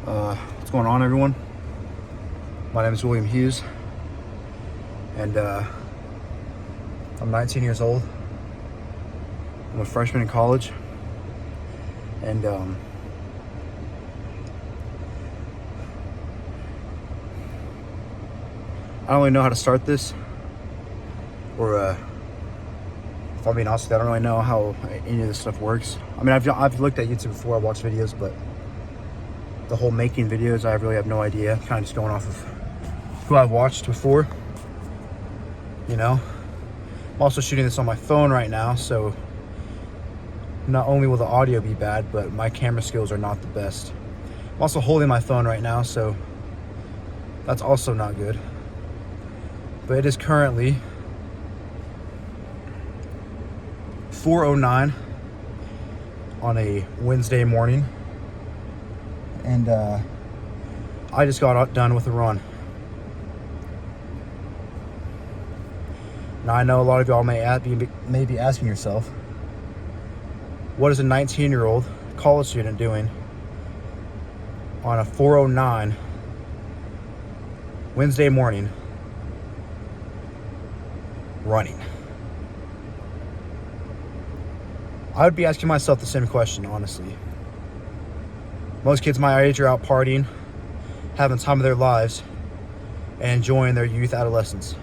What's going on, everyone? My name is William Hughes, and I'm 19 years old. I'm a freshman in college, and I don't really know how to start this, or if I'm being honest with you, I don't really know how any of this stuff works. I mean, I've looked at YouTube before, I've watched videos, but the whole making videos, I really have no idea. Kind of just going off of who I've watched before, you know. I'm also shooting this on my phone right now, so not only will the audio be bad, but my camera skills are not the best. I'm also holding my phone right now, so that's also not good. But it is currently 4:09 on a Wednesday morning, and I just got done with a run. Now I know a lot of y'all may be asking yourself, what is a 19-year-old college student doing on a 4:09 Wednesday morning running? I would be asking myself the same question, honestly. Most kids my age are out partying, having the time of their lives, and enjoying their youth, adolescence.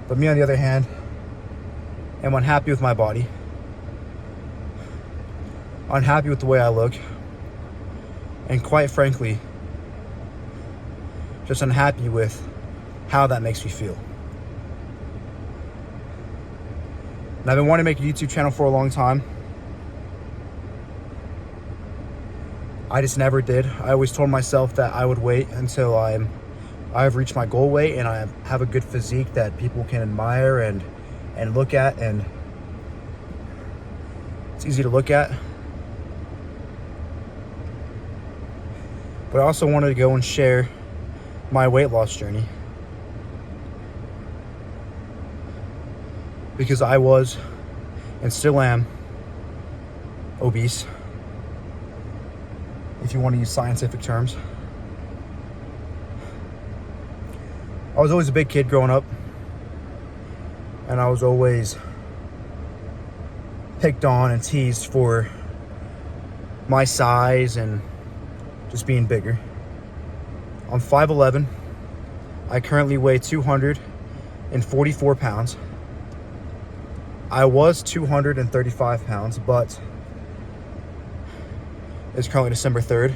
But me, on the other hand, am unhappy with my body, unhappy with the way I look, and quite frankly, just unhappy with how that makes me feel. And I've been wanting to make a YouTube channel for a long time. I just never did. I always told myself that I would wait until I've reached my goal weight and I have a good physique that people can admire and look at, and it's easy to look at. But I also wanted to go and share my weight loss journey, because I was, and still am, obese, if you want to use scientific terms. I was always a big kid growing up, and I was always picked on and teased for my size and just being bigger. I'm 5'11". I currently weigh 244 pounds. I was 235 pounds, but it's currently December 3rd,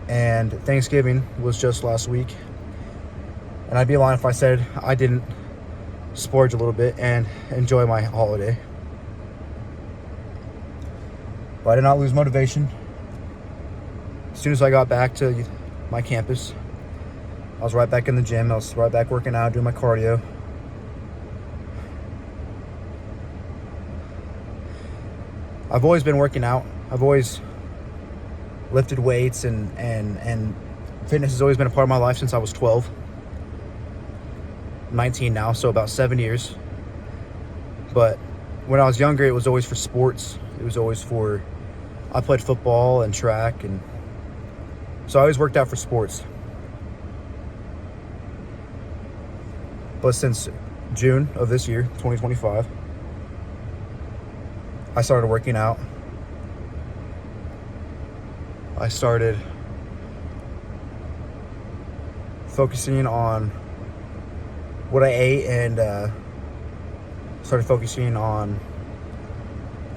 and Thanksgiving was just last week. And I'd be lying if I said I didn't splurge a little bit and enjoy my holiday. But I did not lose motivation. As soon as I got back to my campus, I was right back in the gym. I was right back working out, doing my cardio. I've always been working out. I've always lifted weights, and fitness has always been a part of my life since I was 12. 19 now, so about 7 years. But when I was younger, it was always for sports. It was always for, I played football and track, and so I always worked out for sports. But since June of this year, 2025, I started working out. I started focusing on what I ate, and started focusing on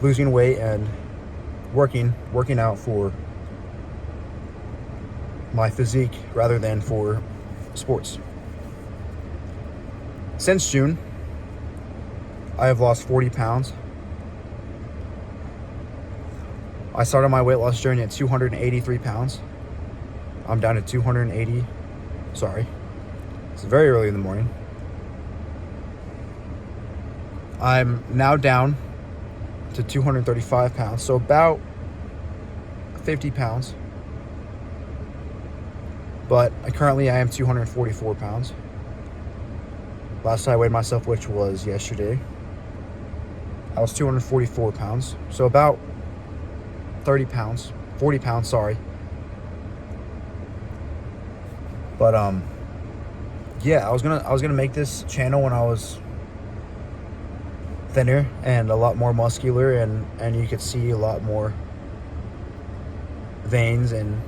losing weight and working out for my physique rather than for sports. Since June, I have lost 40 pounds. I started my weight loss journey at 283 pounds. I'm down to 280. Sorry. It's very early in the morning. I'm now down to 235 pounds, so about 50 pounds. But currently I am 244 pounds. Last time I weighed myself, which was yesterday, I was 244 pounds. So about 30 pounds 40 pounds, sorry. But yeah, I was gonna make this channel when I was thinner and a lot more muscular, and you could see a lot more veins and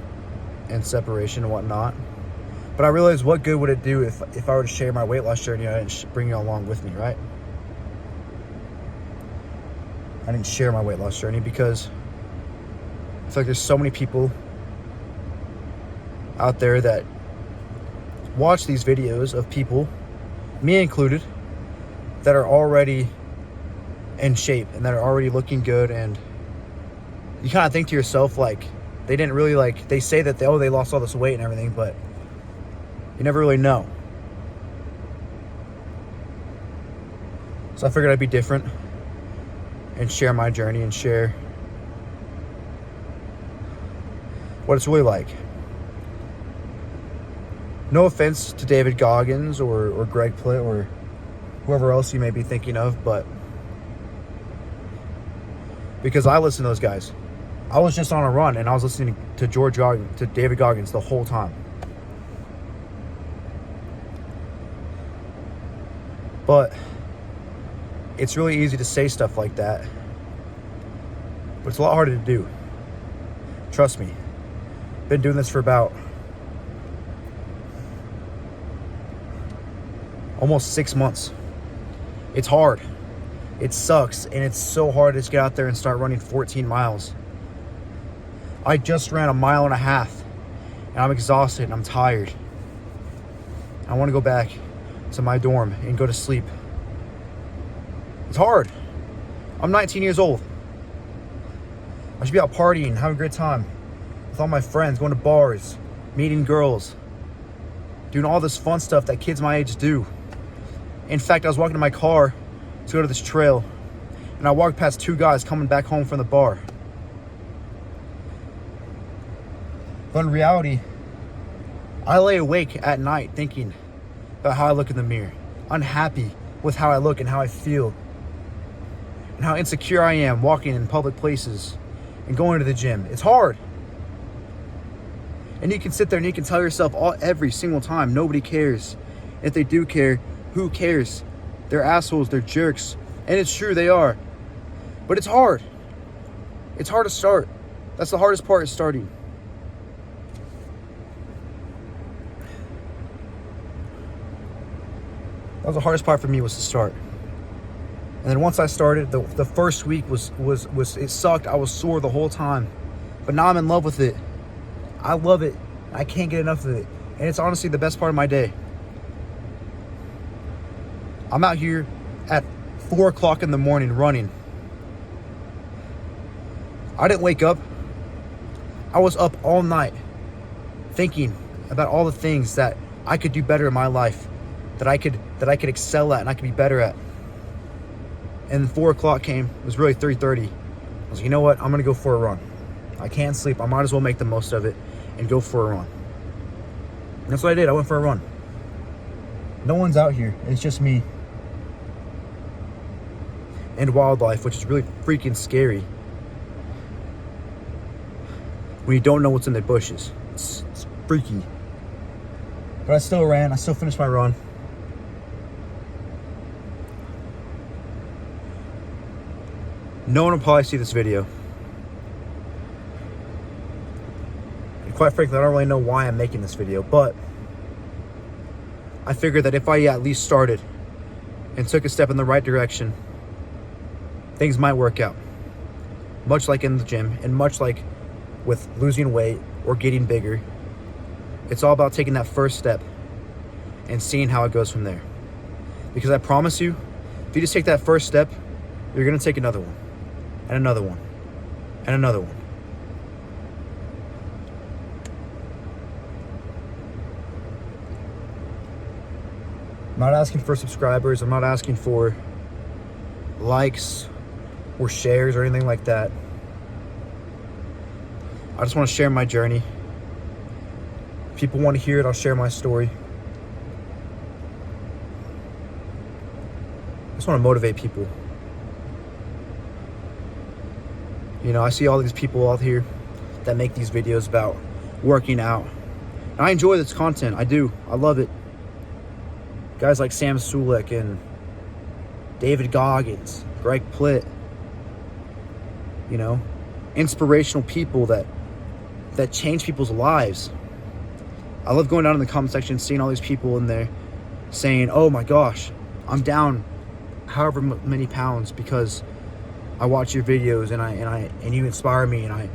separation and whatnot. But I realized, what good would it do if I were to share my weight loss journey and I didn't bring you along with me, right? I didn't share my weight loss journey because I feel like there's so many people out there that watch these videos of people, me included, that are already in shape and that are already looking good, and you kind of think to yourself, like, they didn't really, like, they say that they lost all this weight and everything, but you never really know. So I figured I'd be different and share my journey and share what it's really like. No offense to David Goggins or Greg Plitt or whoever else you may be thinking of, but because I listen to those guys. I was just on a run and I was listening to David Goggins the whole time. But it's really easy to say stuff like that, but it's a lot harder to do. Trust me. Been doing this for about almost 6 months. It's hard. It sucks, and it's so hard to just get out there and start running 14 miles. I just ran 1.5 miles, and I'm exhausted and I'm tired. I want to go back to my dorm and go to sleep. It's hard. I'm 19 years old. I should be out partying, having a great time with all my friends, going to bars, meeting girls, doing all this fun stuff that kids my age do. In fact, I was walking to my car to go to this trail, and I walked past 2 guys coming back home from the bar. But in reality, I lay awake at night thinking about how I look in the mirror, unhappy with how I look and how I feel, and how insecure I am walking in public places and going to the gym. It's hard. And you can sit there and you can tell yourself every single time, nobody cares. If they do care, who cares? They're assholes, they're jerks. And it's true, they are. But it's hard. It's hard to start. That's the hardest part, is starting. That was the hardest part for me, was to start. And then once I started, the first week was it sucked. I was sore the whole time. But now I'm in love with it. I love it. I can't get enough of it. And it's honestly the best part of my day. I'm out here at 4 o'clock in the morning running. I didn't wake up. I was up all night thinking about all the things that I could do better in my life, that I could excel at and I could be better at. And 4 o'clock came. It was really 3:30. I was like, you know what? I'm gonna go for a run. I can't sleep. I might as well make the most of it and go for a run. And that's what I did. I went for a run. No one's out here. It's just me and wildlife, which is really freaking scary when you don't know what's in the bushes. It's freaky. But I still ran. I still finished my run. No one will probably see this video. And quite frankly, I don't really know why I'm making this video, but I figured that if I at least started and took a step in the right direction, things might work out. Much like in the gym, and much like with losing weight or getting bigger, it's all about taking that first step and seeing how it goes from there. Because I promise you, if you just take that first step, you're going to take another one, and another one, and another one. I'm not asking for subscribers. I'm not asking for likes or shares or anything like that. I just want to share my journey. If people want to hear it, I'll share my story. I just want to motivate people. You know, I see all these people out here that make these videos about working out. And I enjoy this content. I do. I love it. Guys like Sam Sulek and David Goggins, Greg Plitt, you know, inspirational people that change people's lives. I love going down in the comment section, seeing all these people in there saying, oh my gosh, I'm down however many pounds because I watch your videos and you inspire me, and I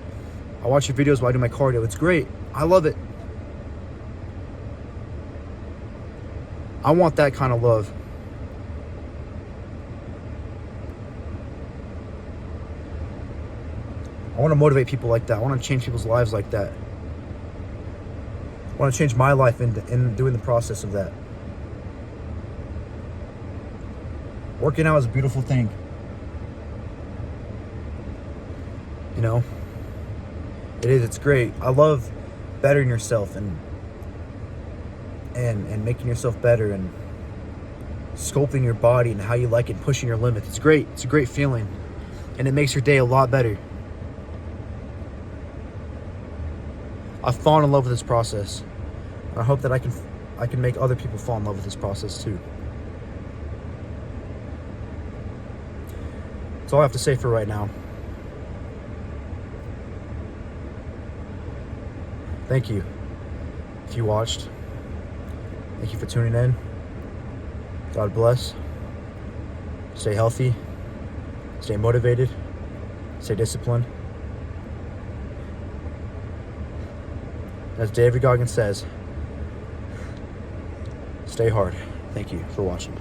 watch your videos while I do my cardio. It's great. I love it. I want that kind of love. I want to motivate people like that. I want to change people's lives like that. I want to change my life in doing the process of that. Working out is a beautiful thing. You know, it is. It's great. I love bettering yourself and making yourself better and sculpting your body and how you like it, pushing your limits. It's great. It's a great feeling, and it makes your day a lot better. I've fallen in love with this process. I hope that I can make other people fall in love with this process too. That's all I have to say for right now. Thank you if you watched. Thank you for tuning in. God bless. Stay healthy. Stay motivated. Stay disciplined. As David Goggins says, stay hard. Thank you for watching.